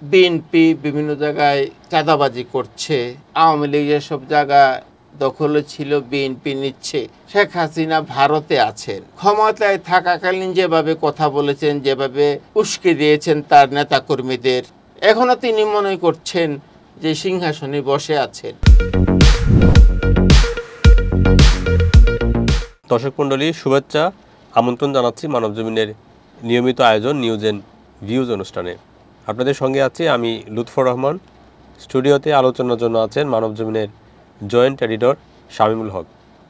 BNP বিভিন্ন জায়গায় চাঁদাবাজি করছে, আওয়ামী লীগ যেসব জায়গা দখলে ছিল বিএনপি নিচ্ছে, শেখ হাসিনা ভারতে আছেন, ক্ষমতায় থাকাকালীন যেভাবে কথা বলেছেন, যেভাবে উস্কে দিয়েছেন তার নেতাকর্মীদের, এখনো তিনি মনে করছেন যে সিংহাসনে বসে আছেন। দর্শক মণ্ডলী, শুভেচ্ছা, আমন্ত্রণ জানাচ্ছি মানবজমিনের নিয়মিত আয়োজন নিউজ এন্ড ভিউজ অনুষ্ঠানে। আপনাদের সঙ্গে আছি আমি লুৎফর রহমান। স্টুডিওতে আলোচনার জন্য আছেন মানবজমিনের জয়েন্ট এডিটর শামীমুল হক।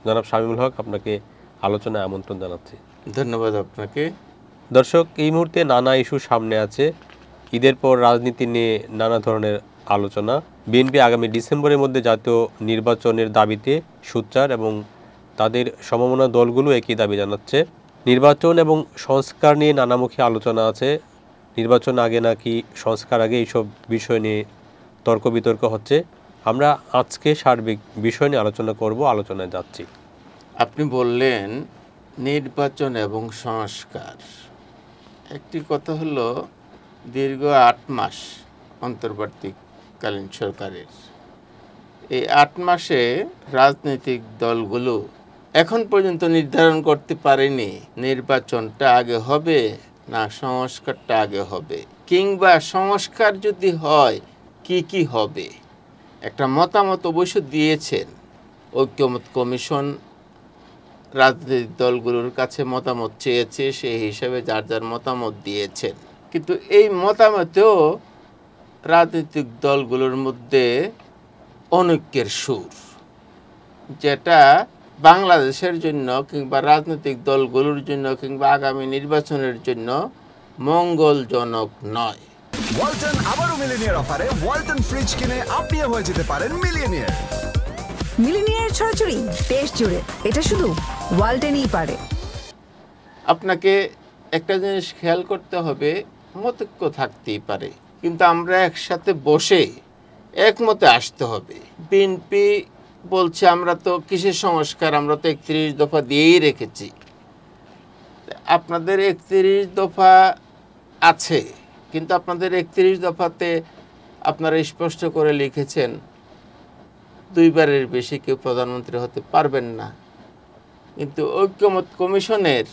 জনাব শামীমুল হক, আপনাকে আলোচনায় আমন্ত্রণ জানাচ্ছি। ধন্যবাদ আপনাকে। দর্শক, এই মুহূর্তে নানা ইস্যু সামনে আছে। ঈদের পর রাজনীতি নিয়ে নানা ধরনের আলোচনা। বিএনপি আগামী ডিসেম্বরের মধ্যে জাতীয় নির্বাচনের দাবিতে সোচ্চার এবং তাদের সমমনা দলগুলো একই দাবি জানাচ্ছে। নির্বাচন এবং সংস্কার নিয়ে নানামুখী আলোচনা আছে। নির্বাচন আগে নাকি সংস্কার আগে, এইসব বিষয় নিয়ে তর্ক বিতর্ক হচ্ছে। আমরা আজকে সার্বিক বিষয় নিয়ে আলোচনা করব, আলোচনায় যাচ্ছি। আপনি বললেন নির্বাচন এবং সংস্কার। একটি কথা হলো, দীর্ঘ ৮ মাস অন্তর্বর্তীকালীন সরকারের, এই ৮ মাসে রাজনৈতিক দলগুলো এখন পর্যন্ত নির্ধারণ করতে পারেনি নির্বাচনটা আগে হবে না সংস্কারটা আগে হবে, কিংবা সংস্কার যদি হয় কি কি হবে। একটা মতামত অবশ্য দিয়েছেন ঐক্যমত কমিশন, রাজনৈতিক দলগুলোর কাছে মতামত চেয়েছে, সেই হিসাবে যার যার মতামত দিয়েছেন। কিন্তু এই মতামতেও রাজনৈতিক দলগুলোর মধ্যে অনৈক্যের সুর, যেটা বাংলাদেশের জন্য কিংবা রাজনৈতিক দলগুলোর জন্য কিংবা আগামী নির্বাচনের জন্য মঙ্গলজনক নয়। ওয়ালটন আবারও মিলিনিয়ার অফারে ওয়ালটন ফ্রিজ কিনে আপনিও হয়ে যেতে পারেন মিলিয়নিয়ার। মিলিনিয়ার ছড়াছড়ি দেশ জুড়ে, এটা শুধু ওয়ালটনই পারে। আপনাকে একটা জিনিস খেয়াল করতে হবে, মতৈক্য থাকতেই পারে, কিন্তু আমরা একসাথে বসে একমতে আসতে হবে। বিএনপি বলছে আমরা তো কিসের সংস্কার, আমরা তো 31 দফা দিয়েই রেখেছি। আপনাদের 31 দফা আছে, কিন্তু আপনাদের 31 দফাতে আপনারা স্পষ্ট করে লিখেছেন 2 বারের বেশি কেউ প্রধানমন্ত্রী হতে পারবেন না। কিন্তু ঐক্যমত কমিশনের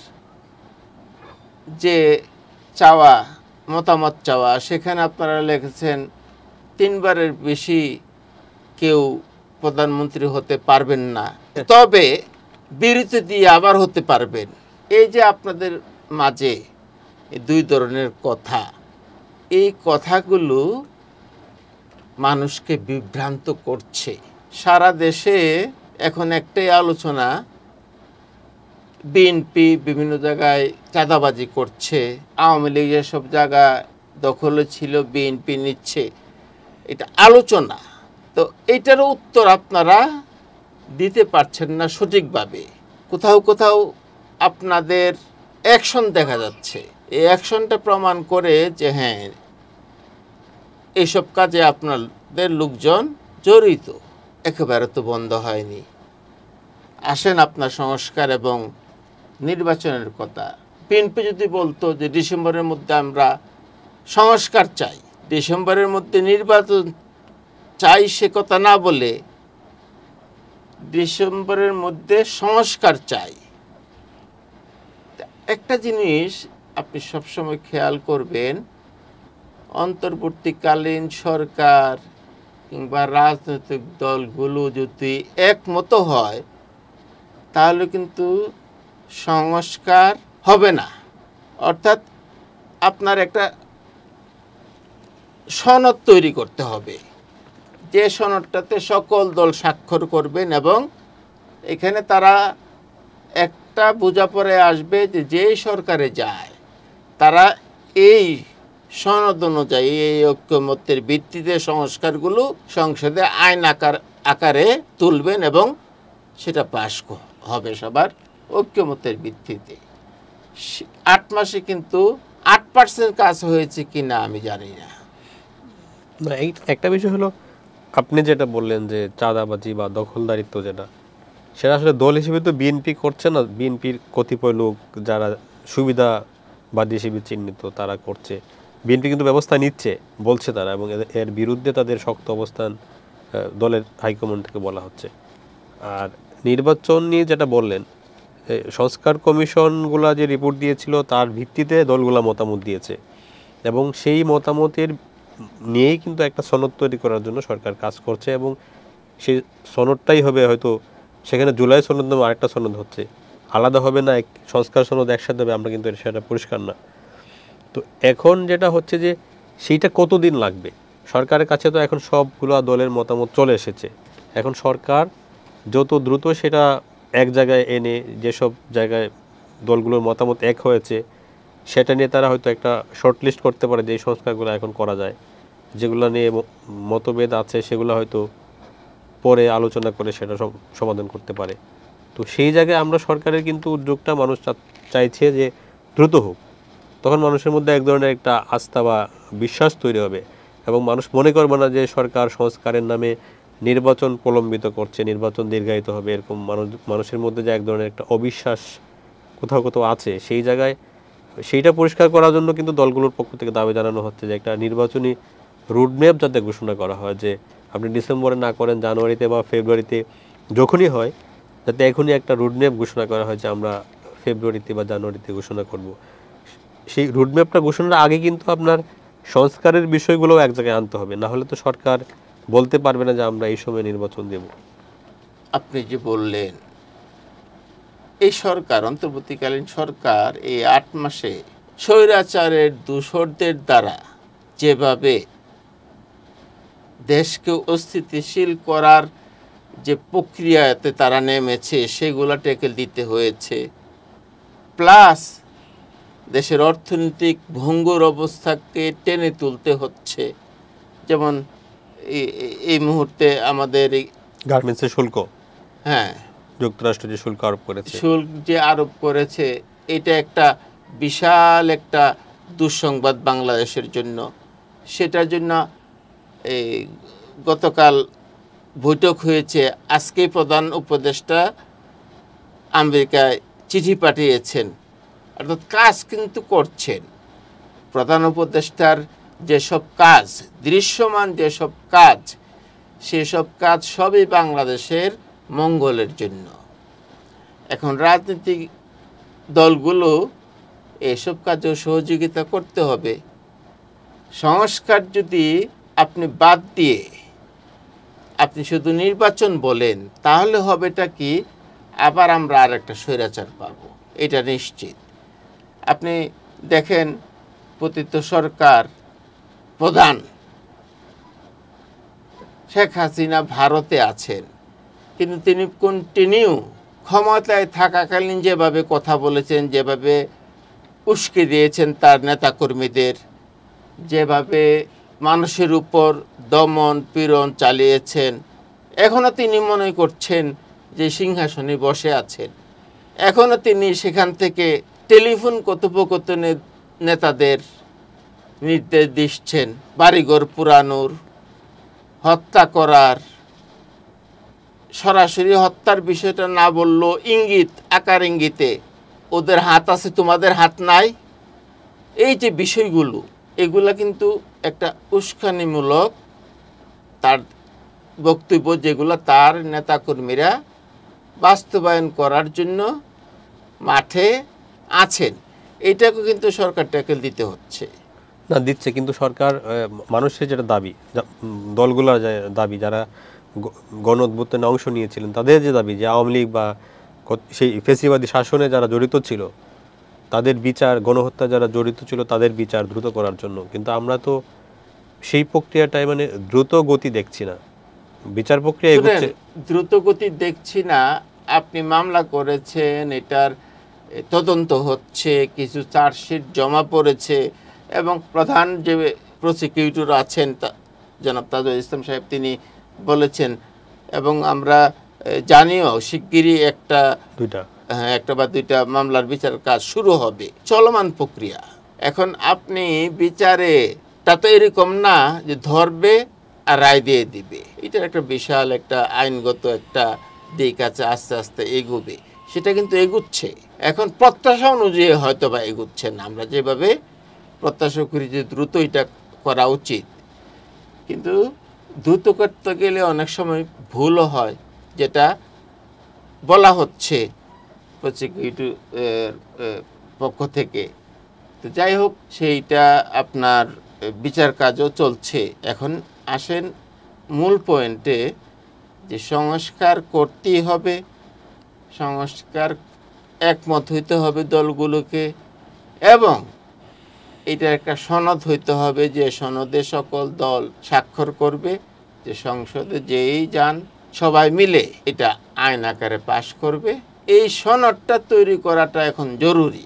যে চাওয়া, মতামত চাওয়া, সেখানে আপনারা লিখেছেন 3 বারের বেশি কেউ প্রধানমন্ত্রী হতে পারবেন না, তবে বিরতি দিয়ে আবার হতে পারবেন। এই যে আপনাদের মাঝে এই 2 ধরনের কথা, এই কথাগুলো মানুষকে বিভ্রান্ত করছে। সারা দেশে এখন একটাই আলোচনা, বিএনপি বিভিন্ন জায়গায় চাঁদাবাজি করছে, আওয়ামী লীগ যেসব জায়গা দখলে ছিল বিএনপি নিচ্ছে, এটা আলোচনা। তো এইটারও উত্তর আপনারা দিতে পারছেন না সঠিকভাবে। কোথাও কোথাও আপনাদের অ্যাকশন দেখা যাচ্ছে, এই অ্যাকশনটা প্রমাণ করে যে হ্যাঁ, এইসব কাজে আপনাদের লোকজন জড়িত। একেবারে তো বন্ধ হয়নি। আসেন আপনার সংস্কার এবং নির্বাচনের কথা। বিএনপি যদি বলতো যে ডিসেম্বরের মধ্যে আমরা সংস্কার চাই, ডিসেম্বরের মধ্যে নির্বাচন চাই, সে কথা না বলে ডিসেম্বরের মধ্যে সংস্কার চাই। একটা জিনিস আপনি সবসময় খেয়াল করবেন, অন্তর্বর্তীকালীন সরকার কিংবা রাজনৈতিক দলগুলো যদি একমত হয় তাহলে কিন্তু সংস্কার হবে না। অর্থাৎ আপনার একটা সনদ তৈরি করতে হবে, যে সনদটাতে সকল দল স্বাক্ষর করবেন এবং এখানে তারা একটা বোঝাপড়ায় আসবে যে যেই সরকারে যায় তারা এই সনদ অনুযায়ী, এই ঐক্যমত্যের ভিত্তিতে সংস্কারগুলো সংসদে আইন আকারে তুলবেন এবং সেটা পাশ হবে সবার ঐক্যমত্যের ভিত্তিতে। 8 মাসে কিন্তু 8% কাজ হয়েছে কিনা আমি জানি না। এই একটা বিষয় হলো, আপনি যেটা বললেন যে চাঁদাবাজি বা দখলদারিত্ব, সেটা আসলে দল হিসেবে তো বিএনপি করছে না। বিএনপির কতিপয় লোক যারা সুবিধাবাদী হিসেবে চিহ্নিত, তারা করছে। বিএনপি কিন্তু ব্যবস্থা নিচ্ছে বলছে তারা, এবং এর বিরুদ্ধে তাদের শক্ত অবস্থান দলের হাইকমান্ড থেকে বলা হচ্ছে। আর নির্বাচন নিয়ে যেটা বললেন, সংস্কার কমিশনগুলা যে রিপোর্ট দিয়েছিল তার ভিত্তিতে দলগুলা মতামত দিয়েছে, এবং সেই মতামতের নিয়েই কিন্তু একটা সনদ তৈরি করার জন্য সরকার কাজ করছে, এবং সেই সনদটাই হবে হয়তো, সেখানে জুলাই সনদ নামে আরেকটা সনদ হচ্ছে, আলাদা হবে না সংস্কার সনদ একসাথে হবে, আমরা কিন্তু সেটা পরিষ্কার না। তো এখন যেটা হচ্ছে যে সেইটা কতদিন লাগবে, সরকারের কাছে তো এখন সবগুলো দলের মতামত চলে এসেছে, এখন সরকার যত দ্রুত সেটা এক জায়গায় এনে, যেসব জায়গায় দলগুলোর মতামত এক হয়েছে সেটা নিয়ে তারা হয়তো একটা শর্ট লিস্ট করতে পারে যে এই সংস্কারগুলো এখন করা যায়, যেগুলো নিয়ে মতভেদ আছে সেগুলো হয়তো পরে আলোচনা করে সেটা সমাধান করতে পারে। তো সেই জায়গায় আমরা সরকারের কিন্তু উদ্যোগটা মানুষ চাইছে যে দ্রুত হোক, তখন মানুষের মধ্যে এক ধরনের একটা আস্থা বা বিশ্বাস তৈরি হবে, এবং মানুষ মনে করবে না যে সরকার সংস্কারের নামে নির্বাচন প্রলম্বিত করছে, নির্বাচন দীর্ঘায়িত হবে, এরকম মানুষের মধ্যে যে এক ধরনের একটা অবিশ্বাস কোথাও কোথাও আছে, সেই জায়গায় সেইটা পরিষ্কার করার জন্য কিন্তু দলগুলোর পক্ষ থেকে দাবি জানানো হচ্ছে যে একটা নির্বাচনী রুটম্যাপ যাতে ঘোষণা করা হয়, যে আপনি ডিসেম্বরে না করেন, জানুয়ারিতে বা ফেব্রুয়ারিতে যখনই হয়, যাতে এখনই একটা রুটম্যাপ ঘোষণা করা হয় যে আমরা ফেব্রুয়ারিতে বা জানুয়ারিতে ঘোষণা করব। সেই রুটম্যাপটা ঘোষণার আগে কিন্তু আপনার সংস্কারের বিষয়গুলো এক জায়গায় আনতে হবে, না হলে তো সরকার বলতে পারবে না যে আমরা এই সময় নির্বাচন দেব। আপনি যে বললেন এই সরকার, অন্তর্বর্তীকালীন সরকার এই 8 মাসে স্বৈরাচারের দূষরদের দ্বারা যেভাবে দেশকে অস্থিতিশীল করার যে প্রক্রিয়াতে তারা নেমেছে সেগুলো ট্যাকেল দিতে হয়েছে, প্লাস দেশের অর্থনৈতিক ভঙ্গুর অবস্থাকে টেনে তুলতে হচ্ছে। যেমন এই মুহূর্তে আমাদের গার্মেন্টসের শুল্ক, হ্যাঁ, যুক্তরাষ্ট্র যে শুল্ক আরোপ করেছে, শুল্ক যে আরোপ করেছে, এটা একটা বিশাল একটা দুঃসংবাদ বাংলাদেশের জন্য। সেটার জন্য এই গতকাল বৈঠক হয়েছে, আজকে প্রধান উপদেষ্টা আমেরিকায় চিঠি পাঠিয়েছেন, অর্থাৎ কাজ কিন্তু করছেন। প্রধান উপদেষ্টার যেসব কাজ, দৃশ্যমান যেসব কাজ, সেসব কাজ সবই বাংলাদেশের মঙ্গলের জন্য। এখন রাজনৈতিক দলগুলো এসব কাজেও সহযোগিতা করতে হবে। সংস্কার যদি আপনি বাদ দিয়ে আপনি শুধু নির্বাচন বলেন, তাহলে হবেটা কি, আবার আমরা আর একটা স্বৈরাচার পাব, এটা নিশ্চিত। আপনি দেখেন, পতিত সরকার প্রধান শেখ হাসিনা ভারতে আছেন, কিন্তু তিনি কন্টিনিউ ক্ষমতায় থাকাকালীন যেভাবে কথা বলেছেন, যেভাবে উস্কে দিয়েছেন তার নেতাকর্মীদের, যেভাবে মানুষের উপর দমন পীড়ন চালিয়েছেন, এখনও তিনি মনে করছেন যে সিংহাসনে বসে আছেন। এখনও তিনি সেখান থেকে টেলিফোন কথোপকথনে নেতাদের নির্দেশ দিচ্ছেন বাড়িঘর পুরানোর, হত্যা করার। সরাসরি হত্যার বিষয়টা না বললেও ইঙ্গিত, আকার ইঙ্গিতে ওদের হাত আছে, তোমাদের হাত নাই। এই যে বিষয়গুলো, এগুলা কিন্তু একটা উস্কানিমূলক তার বক্তব্য, যেগুলো তার নেতাকর্মীরা বাস্তবায়ন করার জন্য মাঠে আছেন। এটাকে কিন্তু সরকার ট্যাকেল দিতে হচ্ছে না, দিচ্ছে কিন্তু সরকার। মানুষের যেটা দাবি, দলগুলোর দাবি, যারা গণ অভ্যুত্থানে অংশ নিয়েছিলেন তাদের যে দাবি, যে আওয়ামী লীগ বা সেই ফেসিবাদী শাসনে যারা জড়িত ছিল তাদের বিচার, গণহত্যা যারা জড়িত ছিল তাদের বিচার দ্রুত করার জন্য। কিন্তু আমরা তো সেই প্রক্রিয়াটাই মানে দ্রুত গতি দেখছি না, বিচার প্রক্রিয়া এগোচ্ছে, দ্রুত গতি দেখছি না। আপনি মামলা করেছেন, এটার তদন্ত হচ্ছে, কিছু চার্জশিট জমা পড়েছে, এবং প্রধান যে প্রসিকিউটর আছেন জনাব তাজুল ইসলাম সাহেব, তিনি বলেছেন, এবং আমরা জানিও শিগগিরই একটা বা দুইটা মামলার বিচার কাজ শুরু হবে, চলমান প্রক্রিয়া। এখন আপনি বিচারে তা তো এরকম না যে ধরবে আর রায় দিয়ে দিবে, এটা একটা বিশাল একটা আইনগত একটা দিক আছে, আস্তে আস্তে এগোবে, সেটা কিন্তু এগুচ্ছে। এখন প্রত্যাশা অনুযায়ী হয়তো বা এগুচ্ছে না, আমরা যেভাবে প্রত্যাশা করি যে দ্রুত এটা করা উচিত, কিন্তু দ্রুত করতে গেলে অনেক সময় ভুলও হয়, যেটা বলা হচ্ছে প্রসিকিউটর পক্ষ থেকে। তো যাই হোক, সেইটা আপনার বিচার কাজও চলছে। এখন আসেন মূল পয়েন্টে, যে সংস্কার করতেই হবে, সংস্কার একমত হইতে হবে দলগুলোকে, এবং এটা একটা সনদ হইতে হবে, যে সনদে সকল দল স্বাক্ষর করবে, যে সংসদে যেই যান সবাই মিলে এটা আইন আকারে পাশ করবে। এই সনদটা তৈরি করাটা এখন জরুরি।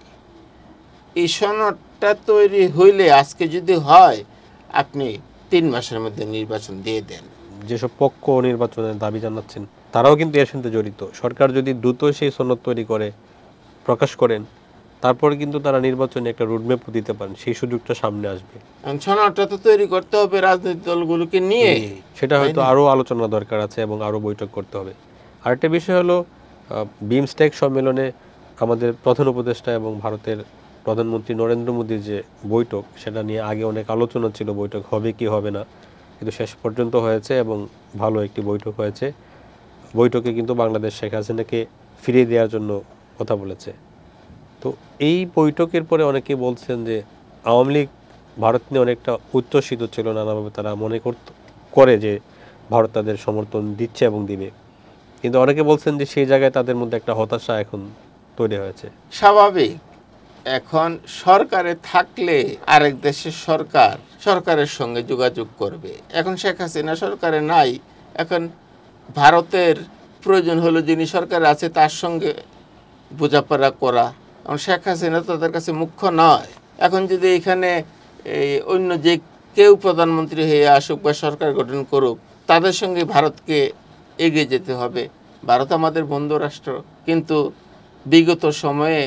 এই সনদটা তৈরি হইলে, আজকে যদি হয়, আপনি 3 মাসের মধ্যে নির্বাচন দিয়ে দেন। যেসব পক্ষ নির্বাচনের দাবি জানাচ্ছেন তারাও কিন্তু এর সাথে জড়িত। সরকার যদি দ্রুত সেই সনদ তৈরি করে প্রকাশ করেন, তারপরে কিন্তু তারা নির্বাচনে একটা রোডম্যাপ দিতে পারেন, সেই সুযোগটা সামনে আসবে। সনদটা তো তৈরি করতে হবে রাজনৈতিক দলগুলোকে নিয়ে, সেটা হয়তো আরও আলোচনা দরকার আছে এবং আরও বৈঠক করতে হবে। আরেকটা বিষয় হলো, বিমস্টেক সম্মেলনে আমাদের প্রধান উপদেষ্টা এবং ভারতের প্রধানমন্ত্রী নরেন্দ্র মোদীর যে বৈঠক, সেটা নিয়ে আগে অনেক আলোচনা ছিল, বৈঠক হবে কি হবে না, কিন্তু শেষ পর্যন্ত হয়েছে এবং ভালো একটি বৈঠক হয়েছে। বৈঠকে কিন্তু বাংলাদেশ শেখ হাসিনাকে ফিরিয়ে দেওয়ার জন্য কথা বলেছে। তো এই বৈঠকের পরে অনেকে বলছেন যে আওয়ামী লীগ ভারত নিয়ে অনেকটা উচ্ছ্বসিত ছিল, নানাভাবে তারা মনে করে যে ভারত তাদের সমর্থন দিচ্ছে এবং দিবে, কিন্তু অনেকে বলছেন যে সেই জায়গায় তাদের মধ্যে একটা হতাশা এখন তৈরি হয়েছে। স্বাভাবিক। এখন সরকারে থাকলে আরেক দেশের সরকারের সঙ্গে যোগাযোগ করবে। এখন শেখ হাসিনা সরকারে নাই, এখন ভারতের প্রয়োজন হলো যিনি সরকারে আছে তার সঙ্গে বোঝাপড়া করা। এখন শেখ হাসিনা তাদের কাছে মুখ্য নয়। এখন যদি এখানে অন্য যে কেউ প্রধানমন্ত্রী হয়ে আসুক বা সরকার গঠন করুক, তাদের সঙ্গে ভারতকে এগিয়ে যেতে হবে। ভারত আমাদের বন্ধু রাষ্ট্র, কিন্তু বিগত সময়ে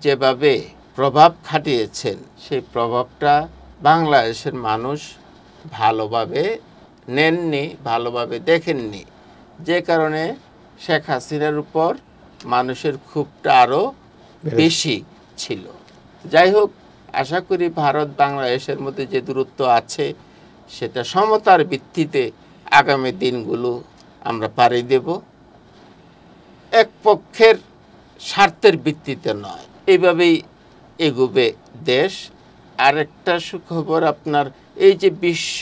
যেভাবে প্রভাব খাটিয়েছেন, সেই প্রভাবটা বাংলাদেশের মানুষ ভালোভাবে নেননি, ভালোভাবে দেখেননি, যে কারণে শেখ হাসিনার উপর মানুষের ক্ষোভটা আরও বেশি ছিল। যাই হোক, আশা করি ভারত বাংলাদেশের মধ্যে যে দূরত্ব আছে, সেটা সমতার ভিত্তিতে আগামী দিনগুলো আমরা পাড়ি দেব, এক পক্ষের স্বার্থের ভিত্তিতে নয়। এইভাবেই এগোবে দেশ। আরেকটা সুখবর, আপনার এই যে বিশ্ব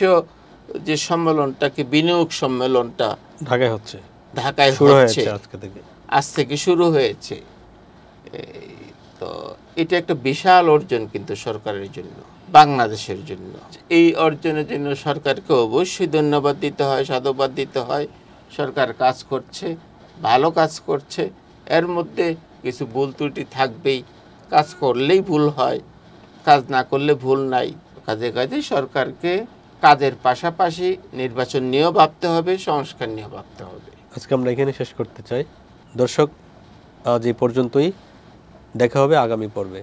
যে সম্মেলনটাকে, বিনিয়োগ সম্মেলনটা ঢাকায় হচ্ছে, আজ থেকে শুরু হয়েছে। তো এটা একটা বিশাল অর্জন কিন্তু সরকারের জন্য, বাংলাদেশের জন্য। এই অর্জনের জন্য সরকারকে অবশ্যই ধন্যবাদ দিতে হয়, সাধুবাদ দিতে হয়। সরকার কাজ করছে, ভালো কাজ করছে। এর মধ্যে কিছু ভুল ত্রুটি থাকবেই, কাজ করলেই ভুল হয়, কাজ না করলে ভুল নাই। কাজে কাজে সরকারকে কাজের পাশাপাশি নির্বাচন নিয়েও ভাবতে হবে, সংস্কার নিয়েও ভাবতে হবে। আজকে আমরা এখানে শেষ করতে চাই। দর্শক, আজ এই পর্যন্তই, দেখা হবে আগামী পর্বে।